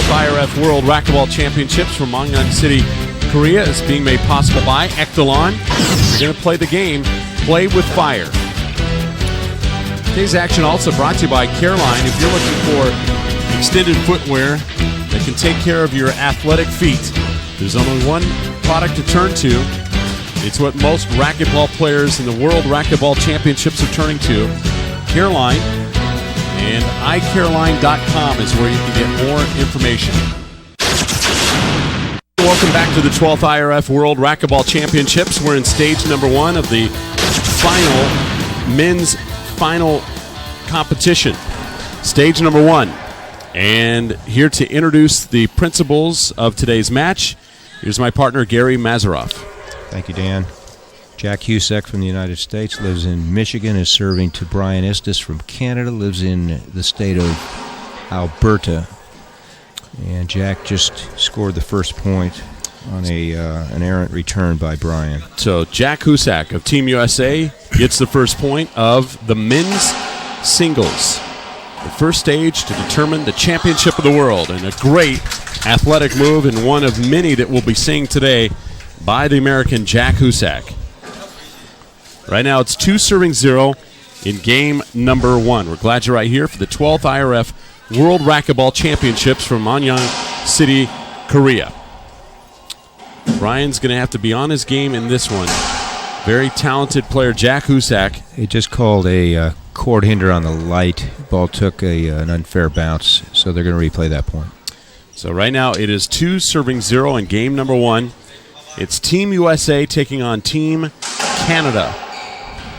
IRF World Racquetball Championships from Mangyeong City, Korea is being made possible by Echelon. We're going to play the game, Play with Fire. Today's action also brought to you by Careline. If you're looking for extended footwear that can take care of your athletic feet, there's only one product to turn to. It's what most racquetball players in the World Racquetball Championships are turning to, Careline. And iCareline.com is where you can get more information. Welcome back to the 12th IRF World Racquetball Championships. We're in stage number 1 of the men's final competition. Stage number 1. And here to introduce the principals of today's match, here's my partner, Gary Mazeroff. Thank you, Dan. Jack Huseck from the United States, lives in Michigan, is serving to Brian Istacs from Canada, lives in the state of Alberta. And Jack just scored the first point on an errant return by Brian. So Jack Huseck of Team USA gets the first point of the men's singles. The first stage to determine the championship of the world. And a great athletic move, and one of many that we'll be seeing today by the American Jack Huseck. Right now it's 2-0 in game number 1. We're glad you're right here for the 12th IRF World Racquetball Championships from Mangyeong City, Korea. Brian's going to have to be on his game in this one. Very talented player, Jack Huseck. He just called a court hinder on the light. Ball took an unfair bounce, so they're going to replay that point. So right now it is 2-0 in game number 1. It's Team USA taking on Team Canada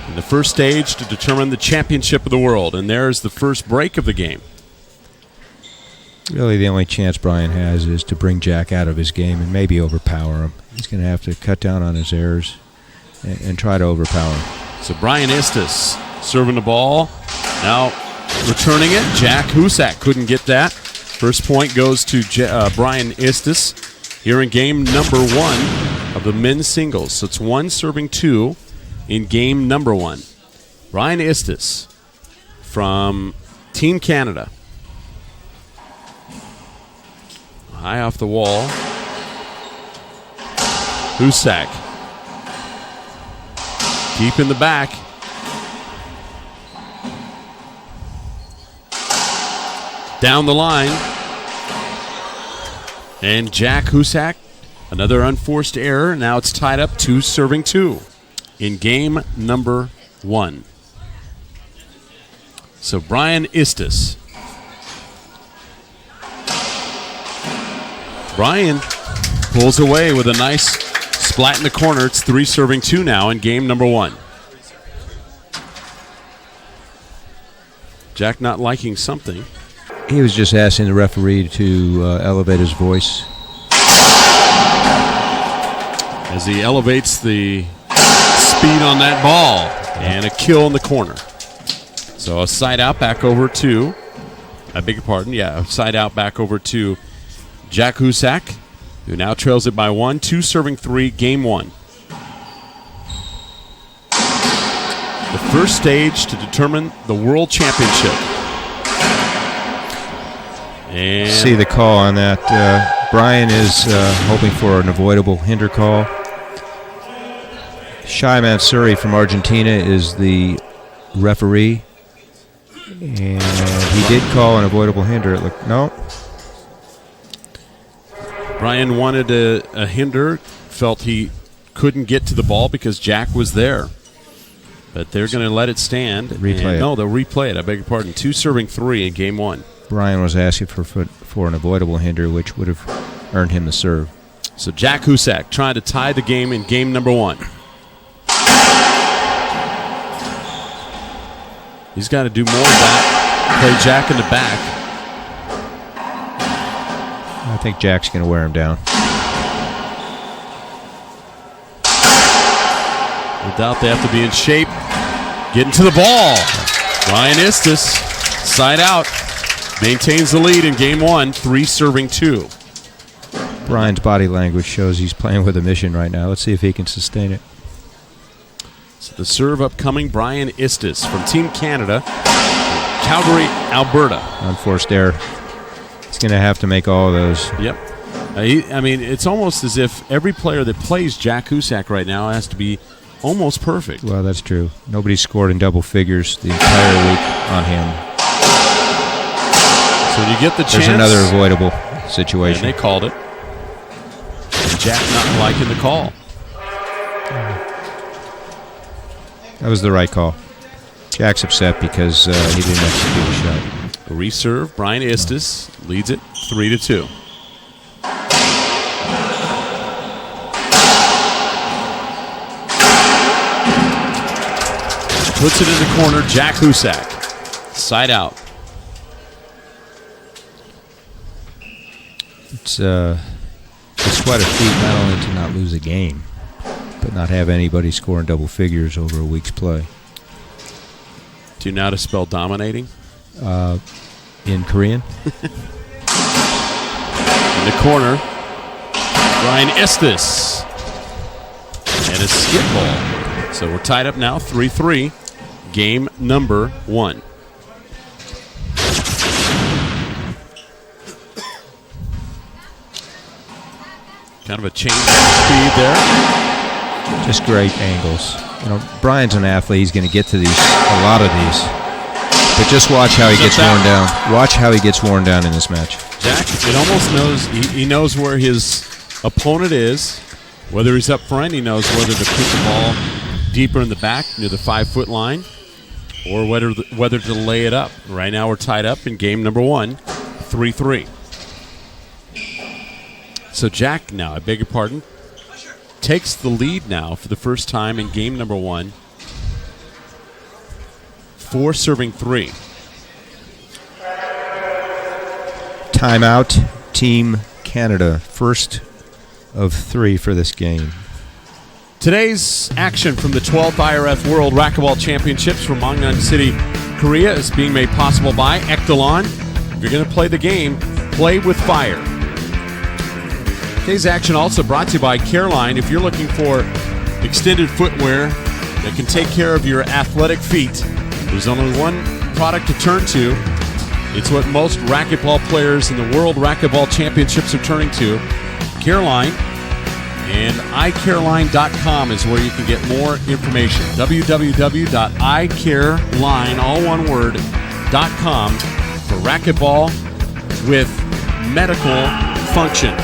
in the first stage to determine the championship of the world. And there's the first break of the game. Really the only chance Brian has is to bring Jack out of his game and maybe overpower him. He's going to have to cut down on his errors and try to overpower him. So Brian Istacs serving the ball. Now returning it. Jack Huseck couldn't get that. First point goes to Brian Istacs here in game number 1 of the men's singles. So it's 1-2 in game number 1. Brian Istacs from Team Canada. High off the wall. Huseck. Deep in the back. Down the line. And Jack Huseck, another unforced error. Now it's tied up 2-2 in game number 1. So Brian Istacs. Brian pulls away with a nice splat in the corner. It's 3-2 now in game number 1. Jack not liking something. He was just asking the referee to elevate his voice. As he elevates the speed on that ball. And a kill in the corner. So a side out back over to, I beg your pardon, a side out back over to Jack Huseck, who now trails it by 1, 2-3, game 1. The first stage to determine the World Championship. And see the call on that. Brian is hoping for an avoidable hinder call. Shai Mansuri from Argentina is the referee. And he did call an avoidable hinder. No. Brian wanted a hinder, felt he couldn't get to the ball because Jack was there. But they're going to let it stand. Replay it. No, they'll replay it. I beg your pardon. 2-3 in game 1. Brian was asking for an avoidable hinder, which would have earned him the serve. So Jack Huseck trying to tie the game in game number 1. He's got to do more of that. Play Jack in the back. I think Jack's going to wear him down. No doubt they have to be in shape. Getting to the ball. Brian Istacs, side out, maintains the lead in game 1, 3-2. Brian's body language shows he's playing with a mission right now. Let's see if he can sustain it. So the serve upcoming, Brian Istacs from Team Canada, Calgary, Alberta. Unforced error. He's going to have to make all of those. Yep. I mean, it's almost as if every player that plays Jack Huseck right now has to be almost perfect. Well, that's true. Nobody scored in double figures the entire week on him. So you get the chance. There's another avoidable situation. And they called it. And Jack not liking the call. That was the right call. Jack's upset because he didn't execute a shot. A reserve. Brian Istas leads it 3-2. Puts it in the corner. Jack Huseck. Side out. It's quite a feat not only to not lose a game, but not have anybody score in double figures over a week's play. Do you know how to spell dominating? In Korean? In the corner, Brian Istas. And a skip ball. So we're tied up now, 3-3. Game number 1. Kind of a change of speed there. Just great angles. You know, Brian's an athlete. He's going to get to these, a lot of these. But just watch how he gets worn down. Watch how he gets worn down in this match. Jack, it almost knows, he knows where his opponent is. Whether he's up front, he knows whether to put the ball deeper in the back near the 5-foot line or whether to lay it up. Right now we're tied up in game number 1, 3-3. So Jack now, I beg your pardon, takes the lead now for the first time in game number 1. 4 serving 3. Timeout, Team Canada. First of 3 for this game. Today's action from the 12th IRF World Racquetball Championships from Mangnan City, Korea is being made possible by Ektelon. If you're going to play the game, play with fire. Today's action also brought to you by Careline. If you're looking for extended footwear that can take care of your athletic feet, there's only one product to turn to. It's what most racquetball players in the World Racquetball Championships are turning to, Careline. And iCareline.com is where you can get more information. www.icareline, all one word, .com for racquetball with medical function.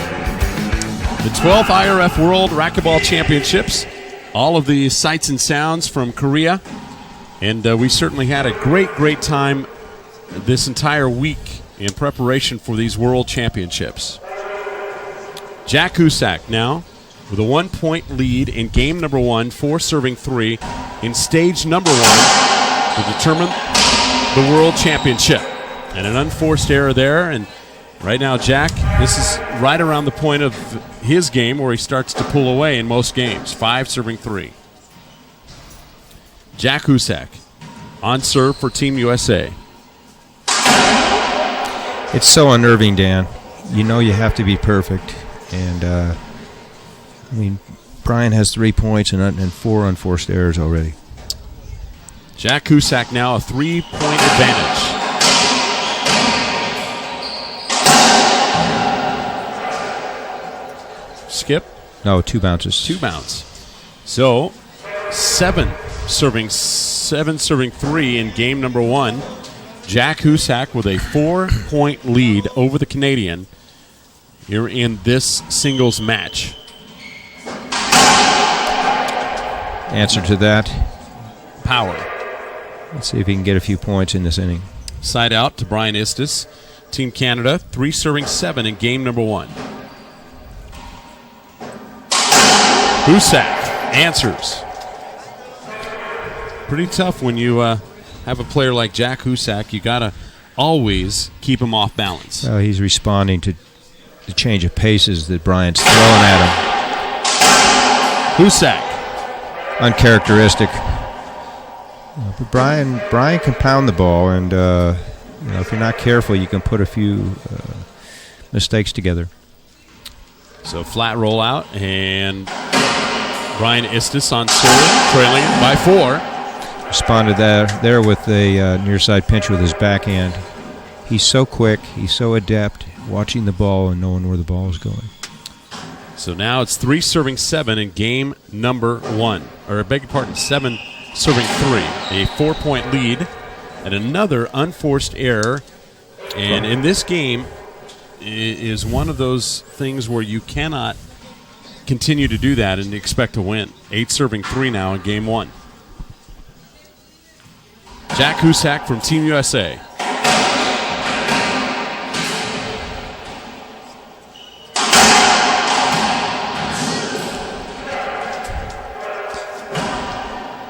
The 12th IRF World Racquetball Championships, all of the sights and sounds from Korea. And we certainly had a great time this entire week in preparation for these World Championships. Jack Huseck now with a 1-point lead in game number 1, 4 serving 3 in stage number 1 to determine the World Championship. And an unforced error there. And right now, Jack, this is right around the point of his game where he starts to pull away in most games. 5 serving 3. Jack Huseck on serve for Team USA. It's so unnerving, Dan. You know you have to be perfect. And, I mean, Brian has 3 points and 4 unforced errors already. Jack Huseck now a 3-point advantage. Skip? No, 2 bounces. 2 bounce. So, 7 serving 3 in game number 1. Jack Huseck with a 4-point lead over the Canadian here in this singles match. Answer to that? Power. Let's see if he can get a few points in this inning. Side out to Brian Istas. Team Canada, 3 serving 7 in game number 1. Huseck answers. Pretty tough when you have a player like Jack Huseck. You got to always keep him off balance. Well, he's responding to the change of paces that Brian's throwing at him. Huseck. Uncharacteristic. But Brian can pound the ball, and if you're not careful, you can put a few mistakes together. So flat rollout, and Brian Istas on serve, trailing it by 4. Responded there with a near side pinch with his backhand. He's so quick. He's so adept. watching the ball and knowing where the ball is going. So now it's 3 serving 7 in game number 1. Or I beg your pardon, 7 serving 3. A 4-point lead and another unforced error. And in this game is one of those things where you cannot continue to do that and expect to win. 8 serving 3 now in game 1. Jack Huseck from Team USA.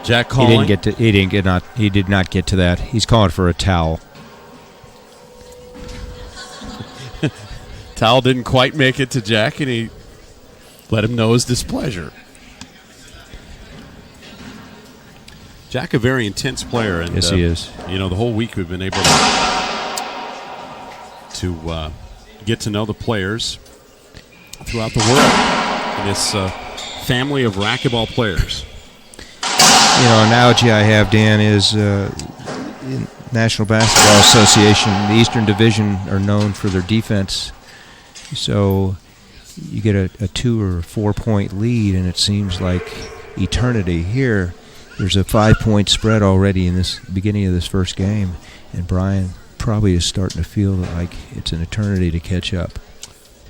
Jack calling. He did not get to that. He's calling for a towel. Towel didn't quite make it to Jack, and he let him know his displeasure. Jack, a very intense player. And, yes, he is. You know, the whole week we've been able to get to know the players throughout the world in this family of racquetball players. You know, analogy I have, Dan, is National Basketball Association, the Eastern Division are known for their defense. So you get a 2 or 4-point lead, and it seems like eternity. Here, there's a 5-point spread already in this beginning of this first game, and Brian probably is starting to feel like it's an eternity to catch up.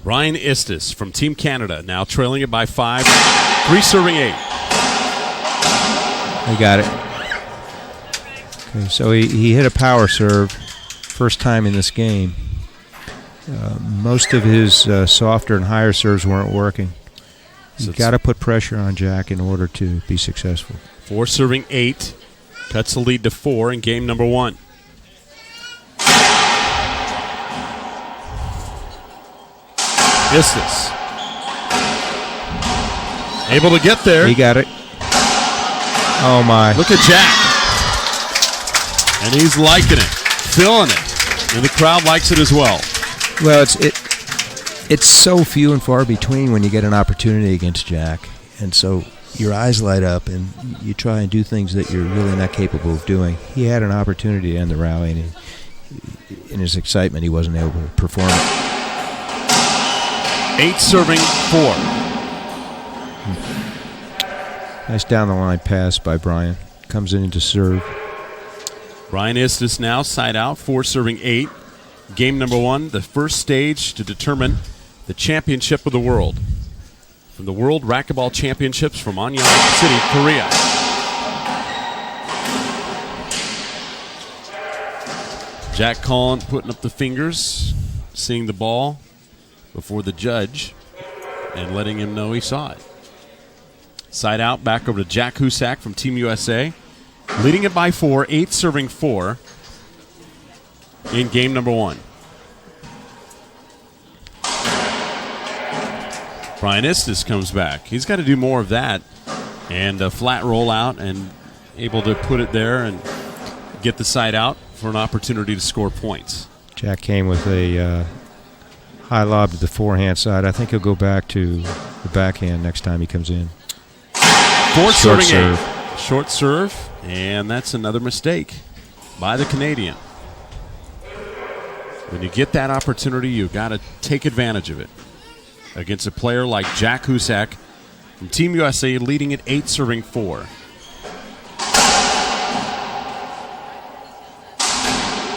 Brian Istacs from Team Canada now trailing it by 5, 3 serving 8. He got it. Okay, so he hit a power serve first time in this game. Most of his softer and higher serves weren't working. You've got to put pressure on Jack in order to be successful. 4 serving 8. Cuts the lead to 4 in game number 1. Istacs able to get there. He got it. Oh, my. Look at Jack. And he's liking it, feeling it. And the crowd likes it as well. Well, it's so few and far between when you get an opportunity against Jack. And so your eyes light up and you try and do things that you're really not capable of doing. He had an opportunity to end the rally, and in his excitement, he wasn't able to perform it. 8 serving 4. Nice down-the-line pass by Brian. Comes in to serve. Brian Istacs now side out, 4 serving 8. Game number 1, the first stage to determine the championship of the world. From the World Racquetball Championships from Anyang City, Korea. Jack Collin putting up the fingers, seeing the ball before the judge, and letting him know he saw it. Side out, back over to Jack Huseck from Team USA. Leading it by 4, 8 serving 4 in game number 1. Brian Istacs comes back. He's got to do more of that. And a flat rollout and able to put it there and get the side out for an opportunity to score points. Jack came with a high lob to the forehand side. I think he'll go back to the backhand next time he comes in. 4 Short serving serve. 8. Short serve, and that's another mistake by the Canadian. When you get that opportunity, you've got to take advantage of it. Against a player like Jack Huseck from Team USA, leading at 8 serving 4.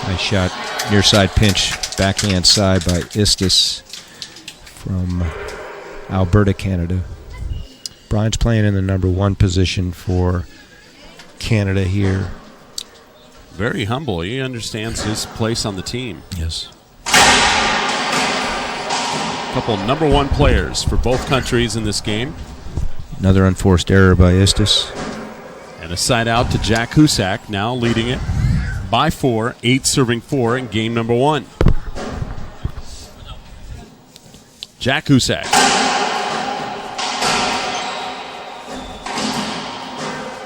Nice shot. Near side pinch, backhand side by Istacs from Alberta, Canada. Brian's playing in the number 1 position for Canada here. Very humble. He understands his place on the team. Yes. A couple number 1 players for both countries in this game. Another unforced error by Istacs. And a side out to Jack Huseck, now leading it by 4, 8 serving 4 in game number 1. Jack Huseck.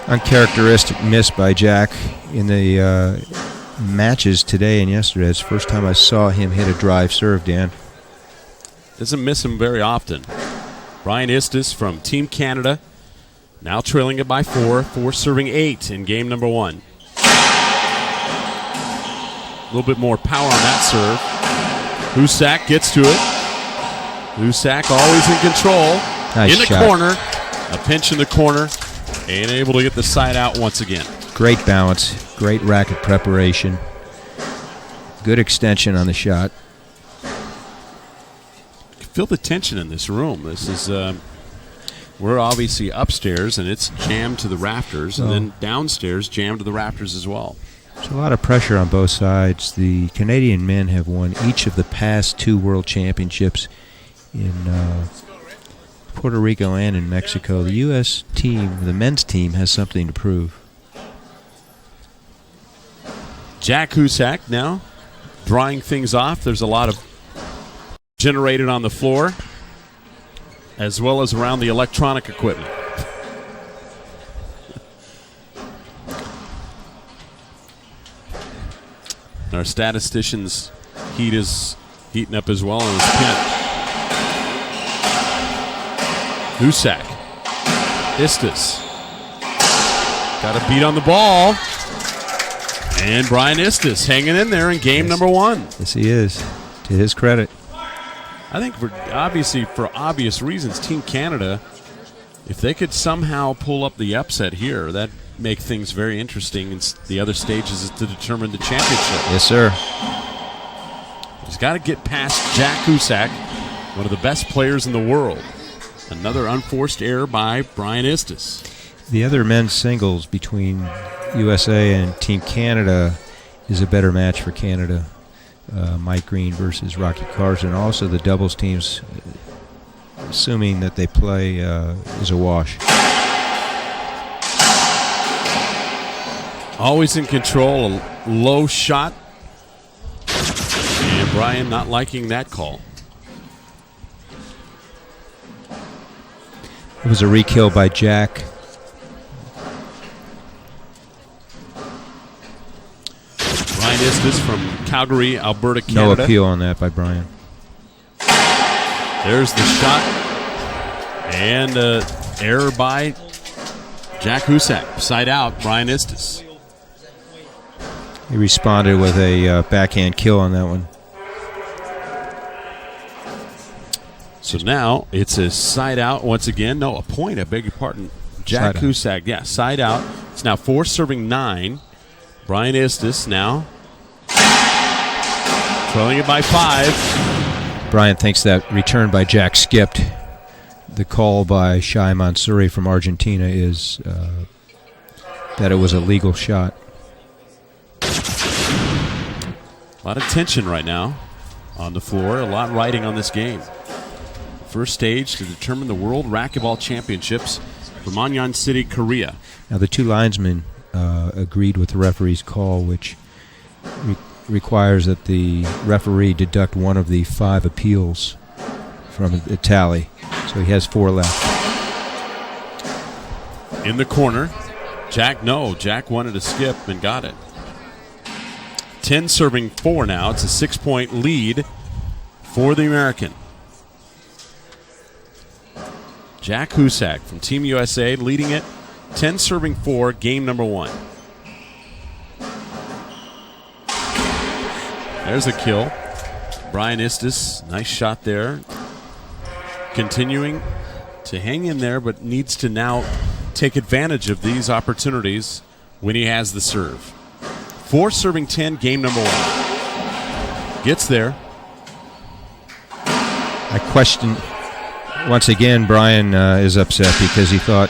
Uncharacteristic miss by Jack in the matches today and yesterday. It's the first time I saw him hit a drive serve, Dan. Doesn't miss him very often. Brian Istacs from Team Canada, now trailing it by 4, 4 serving 8 in game number 1. A little bit more power on that serve. Huseck gets to it. Huseck always in control. Nice in the shot. corner. A pinch in the corner. And able to get the side out once again. Great balance. Great racket preparation. Good extension on the shot. Feel the tension in this room. This is we're obviously upstairs, and it's jammed to the rafters, and then downstairs jammed to the rafters as well. There's a lot of pressure on both sides. The Canadian men have won each of the past 2 world championships in Puerto Rico and in Mexico. The U.S. team, the men's team, has something to prove. Jack Huseck now drawing things off. There's a lot of generated on the floor, as well as around the electronic equipment. Our statistician's heat is heating up as well in his pin. Huseck. Istacs. Got a beat on the ball. And Brian Istacs hanging in there in game number 1. Yes, he is. To his credit. I think for obvious reasons, Team Canada, if they could somehow pull up the upset here, that make things very interesting in the other stages to determine the championship. Yes, sir. He's got to get past Jack Huseck, one of the best players in the world. Another unforced error by Brian Istacs. The other men's singles between USA and Team Canada is a better match for Canada. Mike Green versus Rocky Carson. Also, the doubles teams, assuming that they play, is a wash. Always in control, a low shot. And Brian not liking that call. It was a re-kill by Jack. Brian Istacs from Calgary, Alberta, Canada. No appeal on that by Brian. There's the shot. And error by Jack Huseck. Side out, Brian Istacs. He responded with a backhand kill on that one. So now it's a side out once again. No, a point, I beg your pardon. Jack Huseck, yeah, side out. It's now 4 serving 9. Brian Istacs now trailing it by 5. Brian thinks that return by Jack skipped. The call by Shai Mansouri from Argentina is that it was a legal shot. A lot of tension right now on the floor. A lot riding on this game. First stage to determine the World Racquetball Championships from Anyan City, Korea. Now the 2 linesmen agreed with the referee's call, which requires that the referee deduct one of the 5 appeals from the tally. So he has 4 left. In the corner, Jack wanted to skip and got it. 10 serving 4 now. It's a 6-point lead for the American. Jack Huseck from Team USA leading it. 10 serving 4, game number 1. There's a kill. Brian Istacs, nice shot there. Continuing to hang in there, but needs to now take advantage of these opportunities when he has the serve. 4 serving 10, game number 1. Gets there. I question, once again, Brian is upset because he thought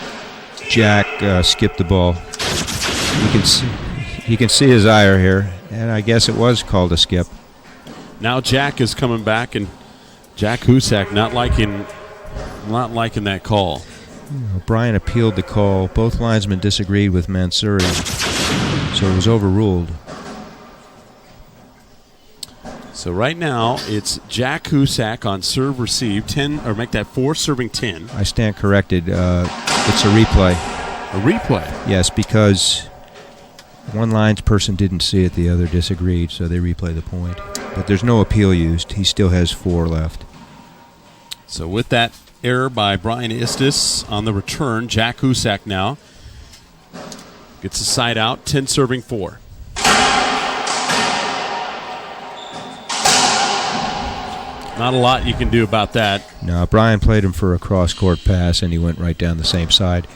Jack skipped the ball. You can see his ire here, and I guess it was called a skip. Now Jack is coming back, and Jack Huseck not liking that call. Brian appealed the call. Both linesmen disagreed with Mansouri, so it was overruled. So right now it's Jack Huseck on serve receive 10, or make that 4 serving 10. I stand corrected. It's a replay. A replay? Yes, because one line's person didn't see it, the other disagreed, so they replay the point. But there's no appeal used. He still has 4 left. So with that error by Brian Istacs on the return, Jack Huseck now gets a side out, 10 serving 4. Not a lot you can do about that. No, Brian played him for a cross-court pass, and he went right down the same side.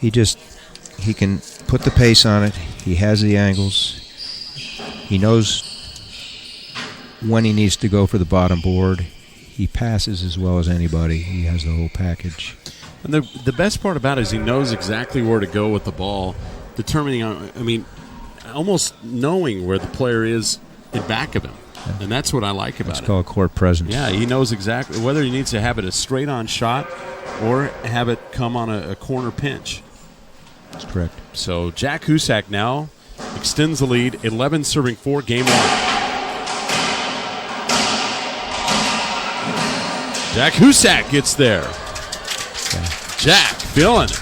He can put the pace on it. He has the angles. He knows when he needs to go for the bottom board. He passes as well as anybody. He has the whole package. And the best part about it is he knows exactly where to go with the ball, almost knowing where the player is in back of him. And that's what I like about it. It's called court presence. Yeah, he knows exactly whether he needs to have it a straight-on shot or have it come on a corner pinch. That's correct. So Jack Huseck now extends the lead, 11 serving 4, game 1. Jack Huseck gets there. Jack feeling it.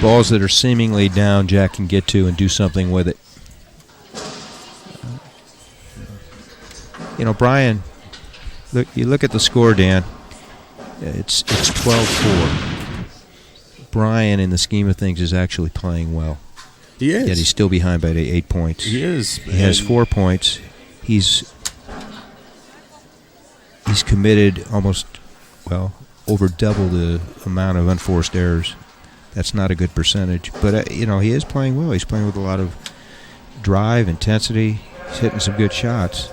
Balls that are seemingly down, Jack can get to and do something with it. Brian, you look at the score, Dan. It's 12-4. Brian, in the scheme of things, is actually playing well. He is. Yet he's still behind by 8 points. He is. He has 4 points. He's committed over double the amount of unforced errors. That's not a good percentage. But, he is playing well. He's playing with a lot of drive, intensity. He's hitting some good shots.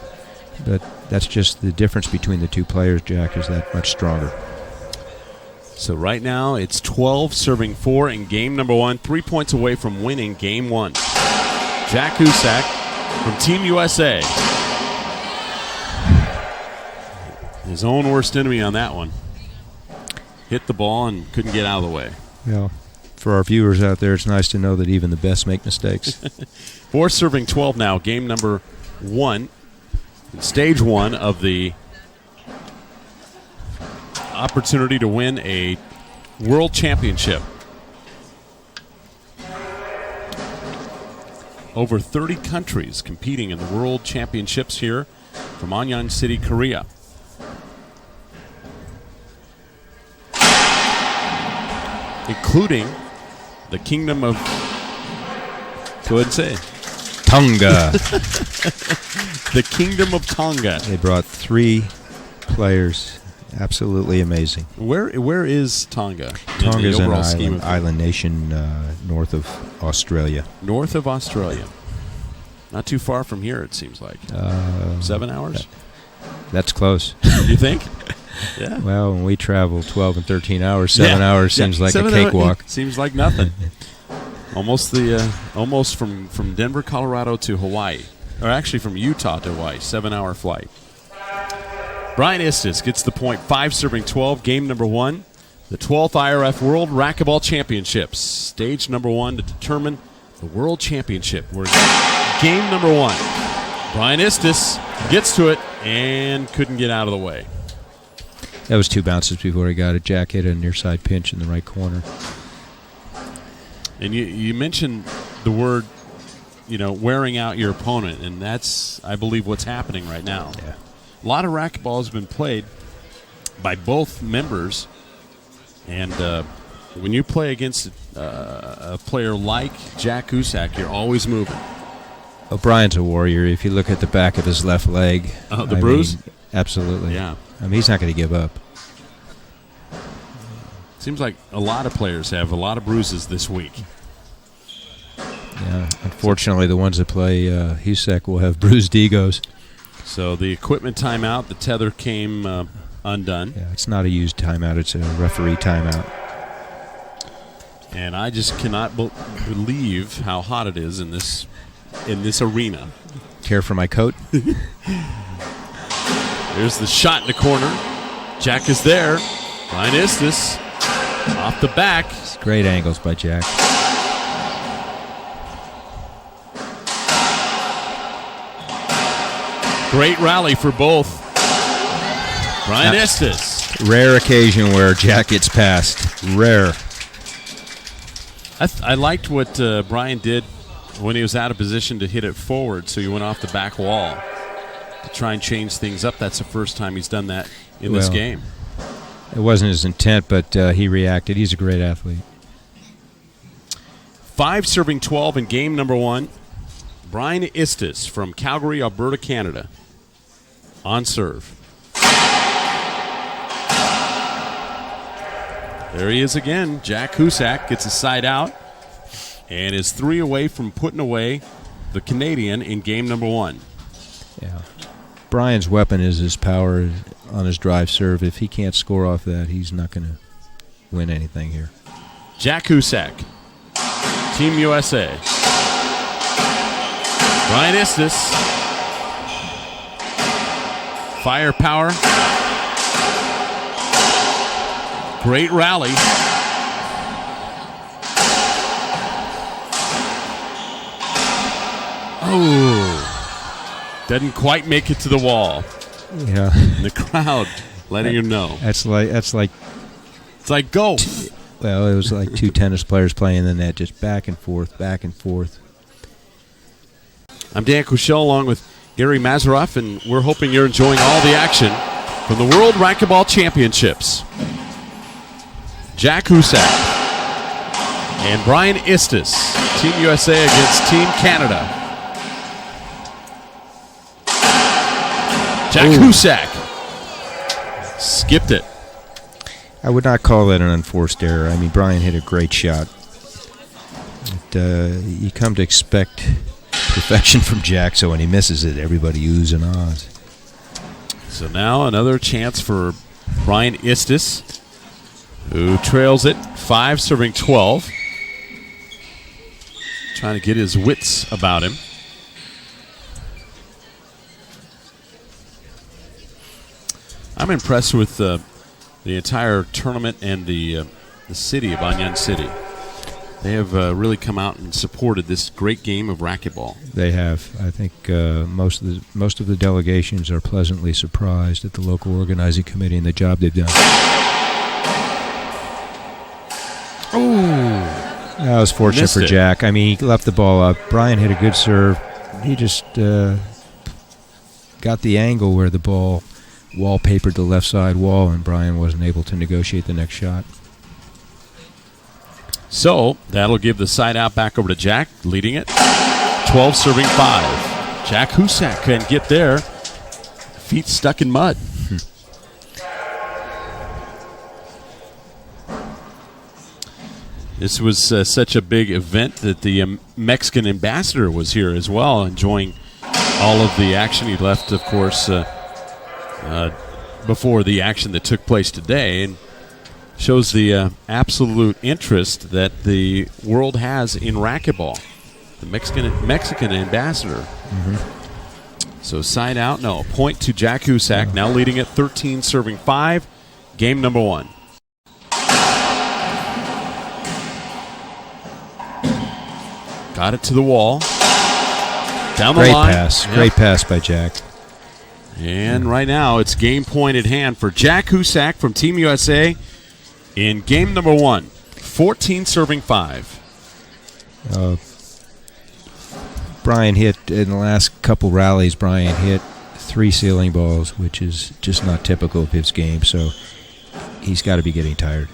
But that's just the difference between the two players. Jack is that much stronger. So right now it's 12 serving 4 in game number 1, 3 points away from winning game 1. Jack Huseck from Team USA. His own worst enemy on that one. Hit the ball and couldn't get out of the way. Well, for our viewers out there, it's nice to know that even the best make mistakes. 4 serving 12 now, game number 1. Stage 1 of the opportunity to win a world championship. Over 30 countries competing in the world championships here from Anyang City, Korea. Including the Kingdom of... Go ahead and say it. Tonga. The Kingdom of Tonga. They brought 3 players. Absolutely amazing. Where is Tonga? Tonga is an island nation north of Australia. North of Australia. Not too far from here, it seems like. 7 hours? That's close. You think? Yeah. Well, when we travel 12 and 13 hours, 7 hours seems like a cakewalk. Seems like nothing. Almost from Denver, Colorado to Hawaii. Or actually from Utah to Hawaii, 7-hour flight. Brian Istacs gets the point, 5 serving 12, game number 1. The 12th IRF World Racquetball Championships. Stage number 1 to determine the World Championship. We're game number 1. Brian Istacs gets to it and couldn't get out of the way. That was 2 bounces before he got it. Jack hit a near side pinch in the right corner. And you mentioned the word, wearing out your opponent, and that's, I believe, what's happening right now. Yeah. A lot of racquetball has been played by both members, and when you play against a player like Jack Huseck, you're always moving. O'Brien's a warrior. If you look at the back of his left leg. The bruise? Absolutely. Yeah. He's not going to give up. Seems like a lot of players have a lot of bruises this week. Yeah. Unfortunately, the ones that play Huseck will have bruised egos. So the equipment timeout, the tether came undone. Yeah, it's not a used timeout. It's a referee timeout. And I just cannot believe how hot it is in this arena. Care for my coat? There's the shot in the corner. Jack is there. Brian Istacs off the back. It's great angles by Jack. Great rally for both. Brian Istacs. Rare occasion where Jack gets past. Rare. I liked what Brian did when he was out of position to hit it forward, so he went off the back wall to try and change things up. That's the first time he's done that in this game. It wasn't his intent, but he reacted. He's a great athlete. 5 serving 12 in game number 1. Brian Istacs from Calgary, Alberta, Canada. On serve. There he is again. Jack Huseck gets a side out and is 3 away from putting away the Canadian in game number 1. Yeah. Brian's weapon is his power on his drive serve. If he can't score off that, he's not going to win anything here. Jack Huseck, Team USA. Brian Istacs. Firepower. Great rally. Oh. Doesn't quite make it to the wall. Yeah. And the crowd letting him know. That's like It's like golf. Well, it was like two tennis players playing the net, just back and forth, back and forth. I'm Dan Kushel along with Gary Mazeroff, and we're hoping you're enjoying all the action from the World Racquetball Championships. Jack Huseck and Brian Istacs, Team USA against Team Canada. Jack Huseck skipped it. I would not call that an unforced error. I mean, Brian hit a great shot. You come to expect perfection from Jack, so when he misses it, everybody oohs and ahs. So now another chance for Brian Istacs, who trails it 5, serving 12. Trying to get his wits about him. I'm impressed with the entire tournament and the city of Anyan City. They have really come out and supported this great game of racquetball. They have. I think most of the delegations are pleasantly surprised at the local organizing committee and the job they've done. Oh, that was fortunate for Jack. I mean, he left the ball up. Brian hit a good serve. He just got the angle where the ball wallpapered the left side wall, and Brian wasn't able to negotiate the next shot. So that'll give the side out back over to Jack, leading it 12, serving 5. Jack Huseck can't get there. Feet stuck in mud. This was such a big event that the Mexican ambassador was here as well, enjoying all of the action. He left, of course, before the action that took place today, and shows the absolute interest that the world has in racquetball. The Mexican ambassador. Mm-hmm. So side out, no, point to Jack Huseck, now leading at 13, serving 5. Game number 1. Got it to the wall. Down the line. Great pass. Yep. Great pass by Jack. And right now it's game point at hand for Jack Huseck from Team USA in game number 1. 14, serving 5. Brian hit, in the last couple rallies, Brian hit 3 ceiling balls, which is just not typical of his game, so he's got to be getting tired.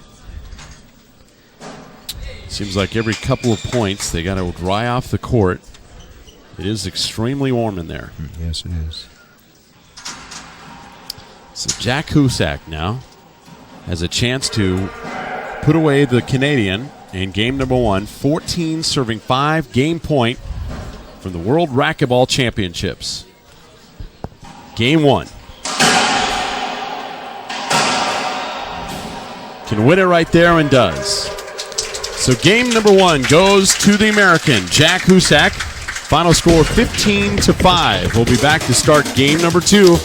Seems like every couple of points they got to dry off the court. It is extremely warm in there. Yes, it is. So Jack Huseck now has a chance to put away the Canadian in game number 1. 14, serving 5. Game point from the World Racquetball Championships. Game 1. Can win it right there and does. So game number 1 goes to the American, Jack Huseck. Final score 15-5. We'll be back to start game number 2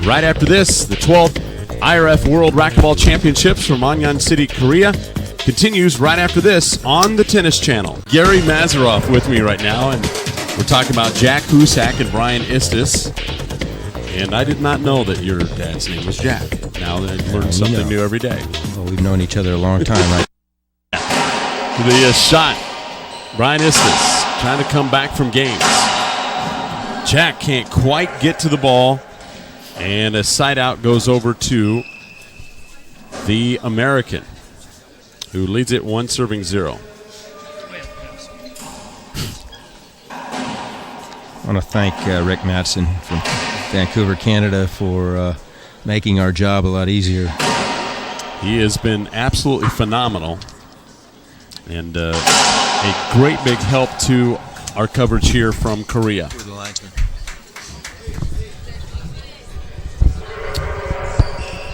right after this. The 12th IRF World Racquetball Championships from Anyan City, Korea continues right after this on the Tennis Channel. Gary Mazeroff with me right now, and we're talking about Jack Huseck and Brian Istacs. And I did not know that your dad's name was Jack. Now I learn something new every day. Well, we've known each other a long time, right? The shot. Brian Istacs trying to come back from games. Jack can't quite get to the ball, and a side out goes over to the American, who leads it 1, serving 0. I want to thank Rick Matson from Vancouver, Canada, for making our job a lot easier. He has been absolutely phenomenal. And a great big help to our coverage here from Korea.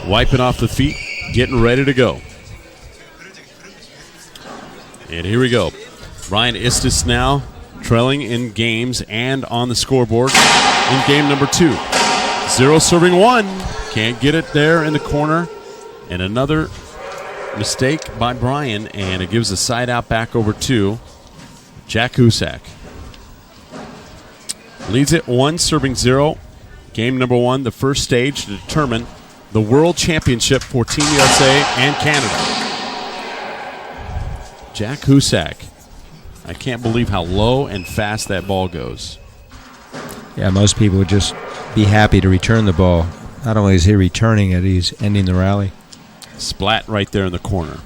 Wiping off the feet, getting ready to go. And here we go. Brian Istis now trailing in games and on the scoreboard in game number 2. 0 serving 1. Can't get it there in the corner. And another mistake by Brian, and it gives a side out back over to Jack Huseck. Leads it 1 serving 0. Game number 1, the first stage to determine the World Championship for Team USA and Canada. Jack Huseck. I can't believe how low and fast that ball goes. Yeah, most people would just be happy to return the ball. Not only is he returning it, he's ending the rally. Splat right there in the corner.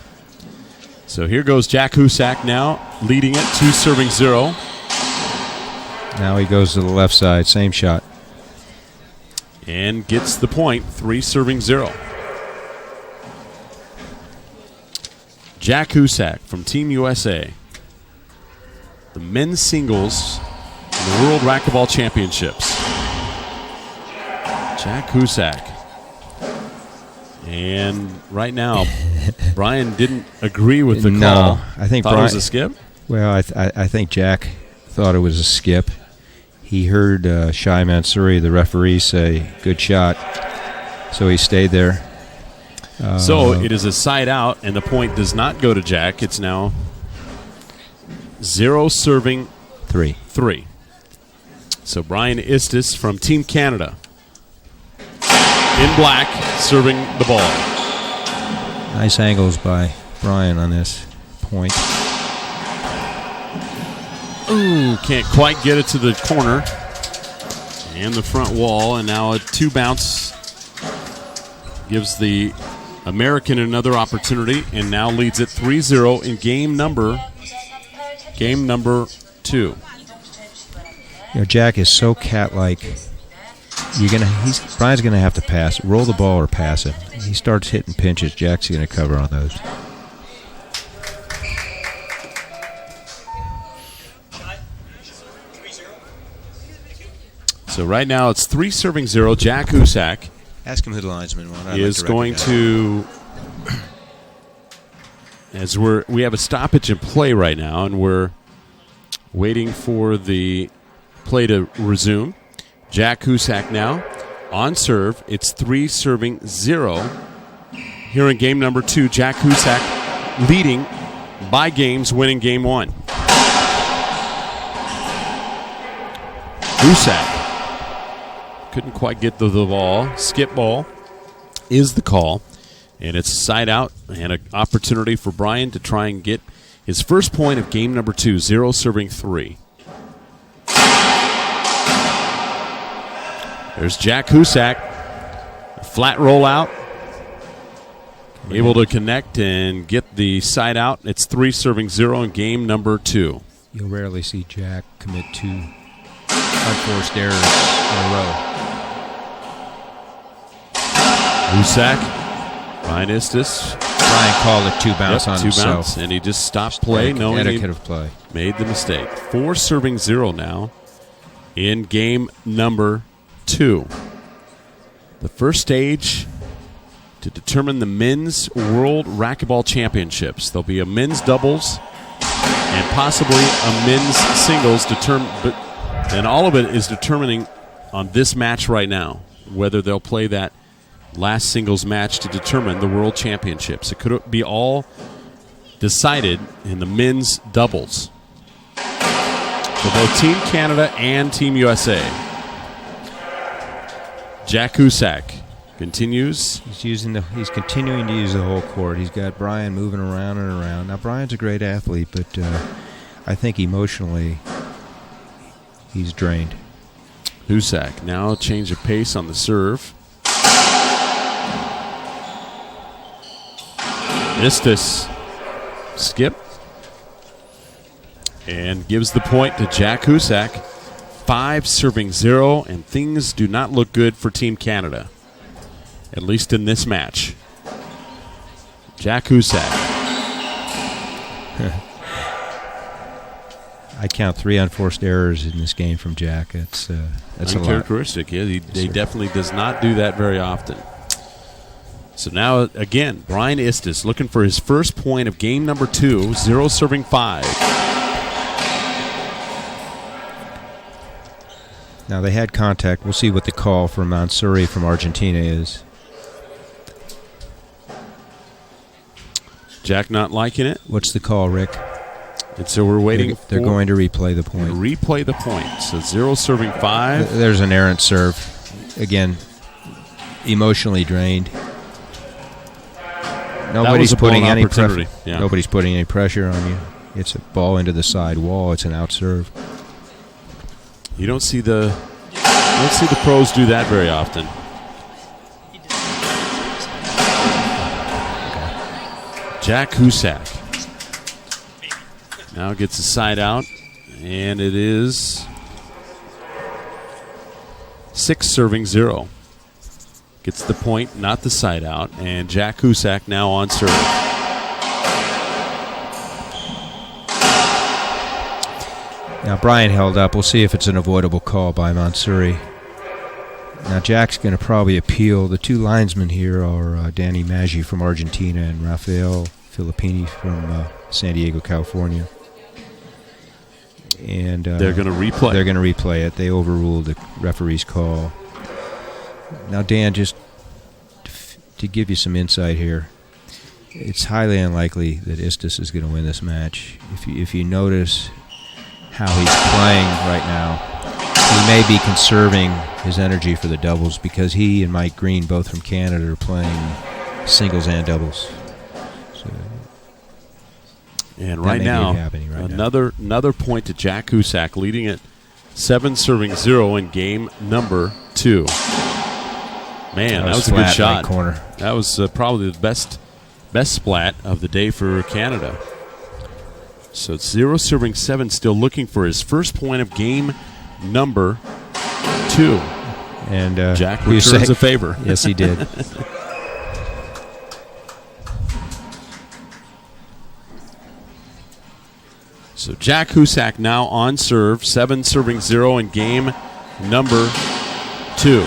So here goes Jack Huseck now, leading it 2 serving 0. Now he goes to the left side, same shot. And gets the point, 3 serving 0. Jack Huseck from Team USA. The men's singles in the World Racquetball Championships. Jack Huseck. And right now, Brian didn't agree with the call. No, I think thought Brian, it was a skip. Well, I think Jack thought it was a skip. He heard Shai Mansouri, the referee, say, "Good shot," so he stayed there. So it is a side out, and the point does not go to Jack. It's now 0 serving 3. So Brian Istis from Team Canada in black serving the ball. Nice angles by Brian on this point. Ooh, can't quite get it to the corner and the front wall, and now a 2 bounce gives the American another opportunity, and now leads it 3-0 in game number 2. You know, Jack is so cat-like. Brian's gonna have to pass, roll the ball or pass it. He starts hitting pinches. Jack's gonna cover on those. So right now it's 3 serving 0. Jack Huseck Ask him who the linesman was. is going to, as we have a stoppage in play right now, and we're waiting for the play to resume. Jack Huseck now on serve. It's 3 serving 0. Here in game number 2, Jack Huseck leading by games, winning game 1. Huseck couldn't quite get the ball. Skip ball is the call, and it's a side out and an opportunity for Brian to try and get his first point of game number 2, 0 serving 3. There's Jack Huseck, flat rollout, able to connect and get the side out. It's 3 serving 0 in game number 2. You'll rarely see Jack commit 2 unforced errors in a row. Huseck, Brian Istis. Brian called it 2 bounce on 2 himself. bounce, and he just stopped play knowing he etiquette of play. made the mistake. 4 serving 0 now in game number 2. The first stage to determine the men's World Racquetball Championships. There'll be a men's doubles and possibly a men's singles, and all of it is determining on this match right now whether they'll play that last singles match to determine the World Championships. It could be all decided in the men's doubles for both Team Canada and Team USA. Jack Huseck continues. He's continuing to use the whole court. He's got Brian moving around and around. Now Brian's a great athlete, but I think emotionally he's drained. Huseck now a change of pace on the serve. Istis skip and gives the point to Jack Huseck. 5 serving 0, and things do not look good for Team Canada, at least in this match. Jack Huseck. I count 3 unforced errors in this game from Jack. That's a lot. Uncharacteristic. Yeah, he definitely does not do that very often. So now, again, Brian Istis looking for his first point of game number 2, 0 serving 5. Now they had contact. We'll see what the call from Mansuri from Argentina is. Jack not liking it. What's the call, Rick? And so we're waiting. They're going to replay the point. Replay the point. So 0 serving 5. There's an errant serve. Again, emotionally drained. Nobody's putting any pressure. Yeah. Nobody's putting any pressure on you. It's a ball into the side wall. It's an out serve. You don't see the pros do that very often. Jack Huseck now gets a side out, and it is 6 serving 0. Gets the point, not the side out, and Jack Huseck now on serve. Now Brian held up. We'll see if it's an avoidable call by Mansuri. Now Jack's going to probably appeal. The two linesmen here are Danny Maggi from Argentina and Rafael Filippini from San Diego, California. And they're going to replay. They're going to replay it. They overruled the referee's call. Now, Dan, just to give you some insight here, it's highly unlikely that Istis is going to win this match. If you notice how he's playing right now, he may be conserving his energy for the doubles because he and Mike Green, both from Canada, are playing singles and doubles. So and right now, another point to Jack Huseck, leading it 7 serving 0 in game number 2. Man, that was a good shot. Right corner. That was probably the best splat of the day for Canada. So it's 0 serving 7, still looking for his first point of game number 2. And Jack returns a favor. Yes, he did. So Jack Huseck now on serve, 7 serving 0 in game number 2.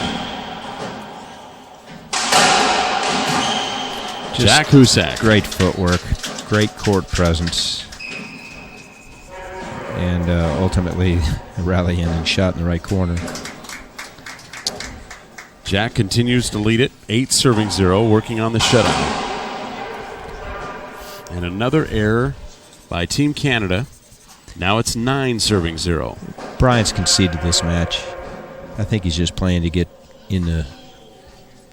Jack Huseck. Great footwork, great court presence, and ultimately a rally-ending shot in the right corner. Jack continues to lead it, 8 serving 0, working on the shutout. And another error by Team Canada. Now it's 9 serving 0. Brian's conceded this match. I think he's just playing to get in the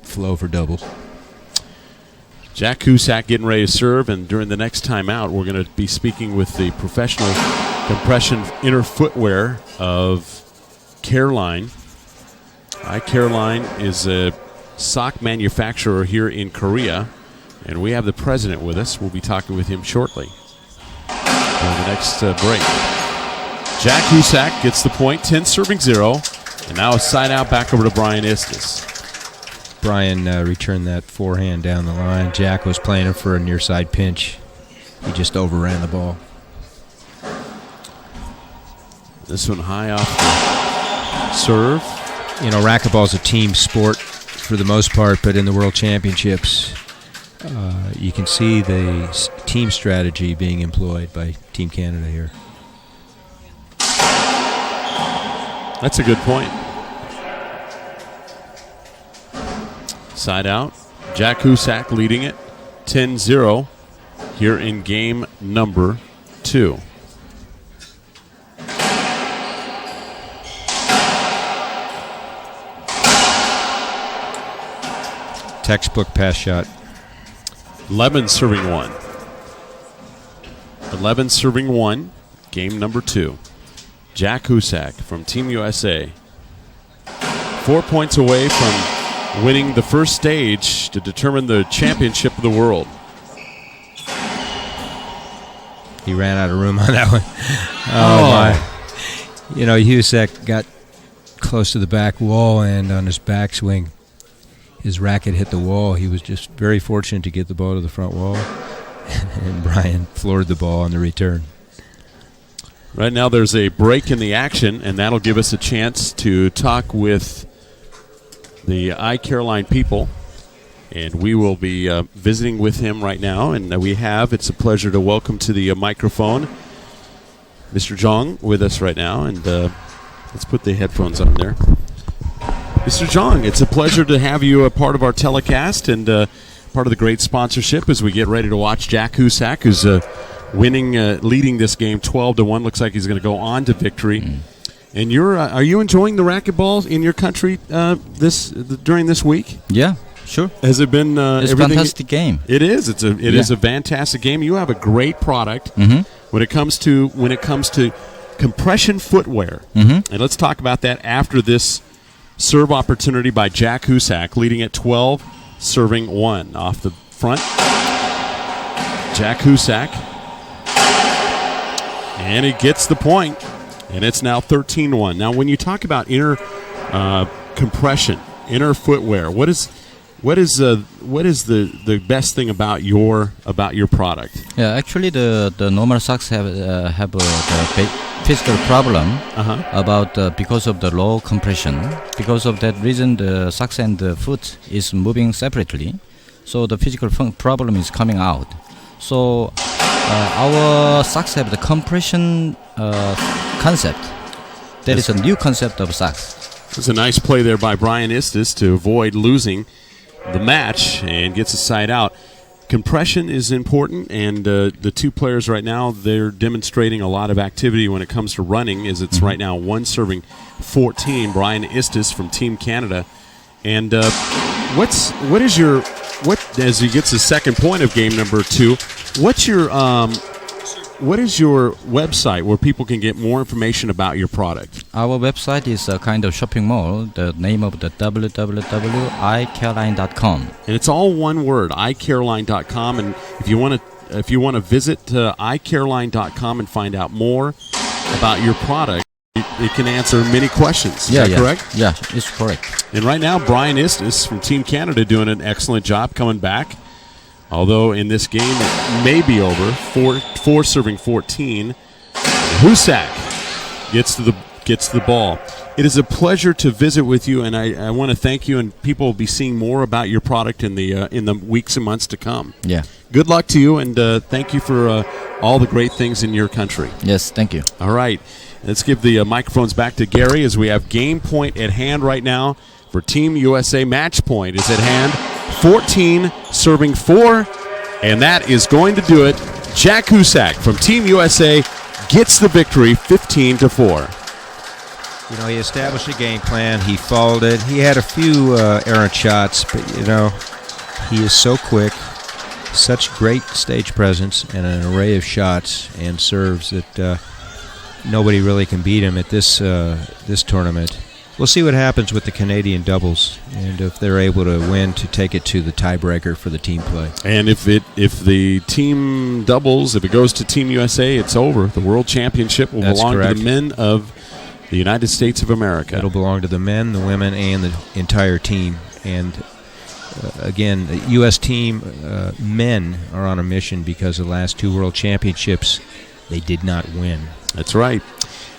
flow for doubles. Jack Huseck getting ready to serve, and during the next timeout, we're going to be speaking with the professional compression inner footwear of Careline. Careline is a sock manufacturer here in Korea, and we have the president with us. We'll be talking with him shortly during the next break. Jack Huseck gets the point, 10 serving 0, and now a side out back over to Brian Istis. Brian returned that forehand down the line. Jack was playing him for a near side pinch. He just overran the ball. This one high off the serve. You know, racquetball is a team sport for the most part, but in the World Championships, you can see the team strategy being employed by Team Canada here. That's a good point. Side out. Jack Huseck leading it 10-0 here in game number 2. Textbook pass shot. 11 serving 1. 11 serving 1, game number 2. Jack Huseck from Team USA. 4 points away from winning the first stage to determine the championship of the world. He ran out of room on that one. Oh, my. You know, Huseck got close to the back wall, and on his backswing, his racket hit the wall. He was just very fortunate to get the ball to the front wall, and Brian floored the ball on the return. Right now there's a break in the action, and that'll give us a chance to talk with the iCaroline people. And we will be visiting with him right now. And it's a pleasure to welcome to the microphone Mr. Zhang with us right now. And let's put the headphones on there. Mr. Zhang, it's a pleasure to have you a part of our telecast and part of the great sponsorship as we get ready to watch Jack Huseck, who's leading this game 12-1. Looks like he's going to go on to victory. And are you enjoying the racquetball in your country during this week? Yeah. Sure. Has it been it's a fantastic game. It is. It is a fantastic game. You have a great product when it comes to compression footwear. And let's talk about that after this serve opportunity by Jack Huseck, leading at 12, serving 1 off the front. Jack Huseck, and he gets the point, and it's now 13-1. Now, when you talk about inner compression, inner footwear, what is the best thing about your product? Yeah, actually, the normal socks have a physical problem because of the low compression. Because of that reason, the socks and the foot is moving separately, so the physical problem is coming out. So our socks have the compression concept. That is a new concept of socks. It's a nice play there by Brian Istacs to avoid losing the match and gets a side out. Compression is important, and the two players right now, they're demonstrating a lot of activity when it comes to running, as it's right now 1 serving 14, Brian Istacs from Team Canada. And as he gets his second point of game number 2, what is your website where people can get more information about your product? Our website is a kind of shopping mall. The name of the www.icaroline.com. And it's all one word, icaroline.com. And if you want to visit icaroline.com and find out more about your product, it can answer many questions. Is that correct? Yeah, it's correct. And right now, Brian Istacs from Team Canada doing an excellent job coming back. Although in this game it may be over, 4 serving 14. Huseck gets to the ball. It is a pleasure to visit with you, and I want to thank you. And people will be seeing more about your product in the weeks and months to come. Yeah. Good luck to you, and thank you for all the great things in your country. Yes, thank you. All right, let's give the microphones back to Gary as we have game point at hand right now for Team USA. Match point is at hand. 14 serving 4, and that is going to do it. Jack Huseck from Team USA gets the victory 15-4. You know, he established a game plan. He followed it. He had a few errant shots, but, he is so quick, such great stage presence, and an array of shots and serves that nobody really can beat him at this tournament. We'll see what happens with the Canadian doubles, and if they're able to win to take it to the tiebreaker for the team play. And if the team doubles, if it goes to Team USA, it's over. The World Championship will belong to the men of the United States of America. It'll belong to the men, the women, and the entire team. And again, the U.S. team men are on a mission because the last 2 World Championships, they did not win. That's right.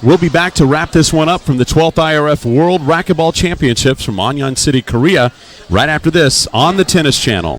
We'll be back to wrap this one up from the 12th IRF World Racquetball Championships from Onyeon City, Korea, right after this on the Tennis Channel.